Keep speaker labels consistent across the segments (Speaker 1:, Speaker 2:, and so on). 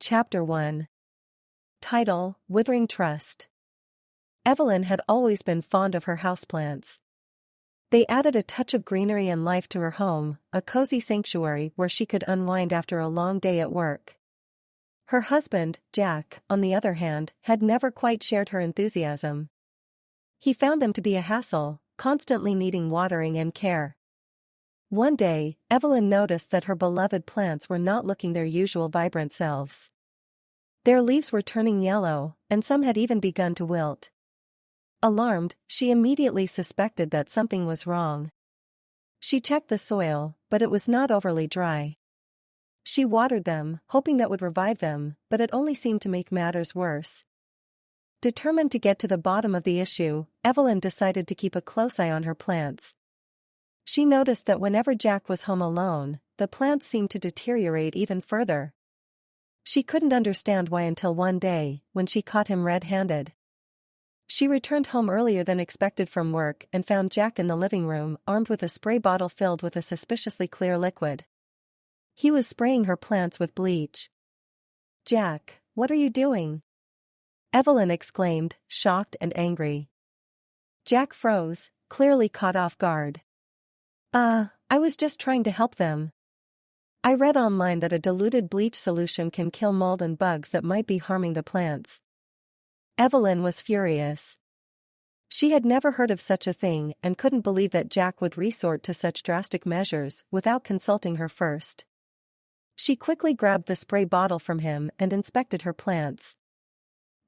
Speaker 1: Chapter 1. Title: Withering Trust. Evelyn had always been fond of her houseplants. They added a touch of greenery and life to her home, a cozy sanctuary where she could unwind after a long day at work. Her husband, Jack, on the other hand, had never quite shared her enthusiasm. He found them to be a hassle, constantly needing watering and care. One day, Evelyn noticed that her beloved plants were not looking their usual vibrant selves. Their leaves were turning yellow, and some had even begun to wilt. Alarmed, she immediately suspected that something was wrong. She checked the soil, but it was not overly dry. She watered them, hoping that would revive them, but it only seemed to make matters worse. Determined to get to the bottom of the issue, Evelyn decided to keep a close eye on her plants. She noticed that whenever Jack was home alone, the plants seemed to deteriorate even further. She couldn't understand why until one day, when she caught him red-handed. She returned home earlier than expected from work and found Jack in the living room, armed with a spray bottle filled with a suspiciously clear liquid. He was spraying her plants with bleach. "Jack, what are you doing?" Evelyn exclaimed, shocked and angry. Jack froze, clearly caught off guard. I was just trying to help them. I read online that a diluted bleach solution can kill mold and bugs that might be harming the plants." Evelyn was furious. She had never heard of such a thing and couldn't believe that Jack would resort to such drastic measures without consulting her first. She quickly grabbed the spray bottle from him and inspected her plants.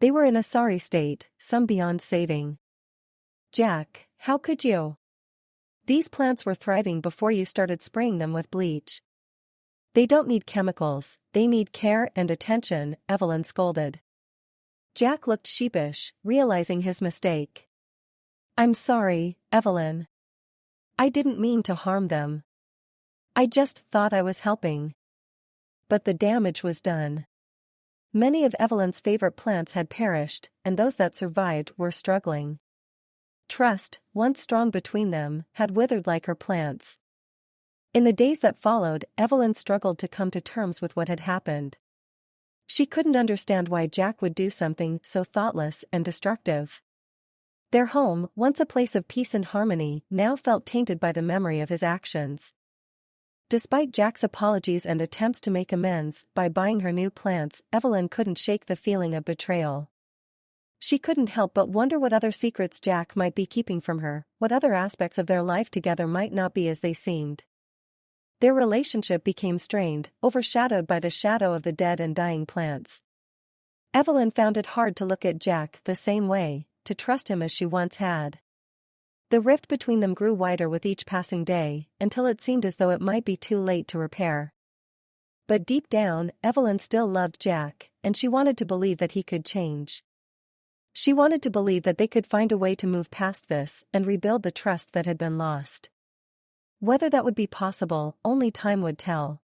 Speaker 1: They were in a sorry state, some beyond saving. "Jack, how could you? These plants were thriving before you started spraying them with bleach. They don't need chemicals, they need care and attention," Evelyn scolded. Jack looked sheepish, realizing his mistake. "I'm sorry, Evelyn. I didn't mean to harm them. I just thought I was helping." But the damage was done. Many of Evelyn's favorite plants had perished, and those that survived were struggling. Trust, once strong between them, had withered like her plants. In the days that followed, Evelyn struggled to come to terms with what had happened. She couldn't understand why Jack would do something so thoughtless and destructive. Their home, once a place of peace and harmony, now felt tainted by the memory of his actions. Despite Jack's apologies and attempts to make amends by buying her new plants, Evelyn couldn't shake the feeling of betrayal. She couldn't help but wonder what other secrets Jack might be keeping from her, what other aspects of their life together might not be as they seemed. Their relationship became strained, overshadowed by the shadow of the dead and dying plants. Evelyn found it hard to look at Jack the same way, to trust him as she once had. The rift between them grew wider with each passing day, until it seemed as though it might be too late to repair. But deep down, Evelyn still loved Jack, and she wanted to believe that he could change. She wanted to believe that they could find a way to move past this and rebuild the trust that had been lost. Whether that would be possible, only time would tell.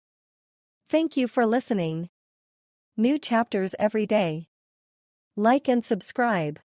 Speaker 1: Thank you for listening. New chapters every day. Like and subscribe.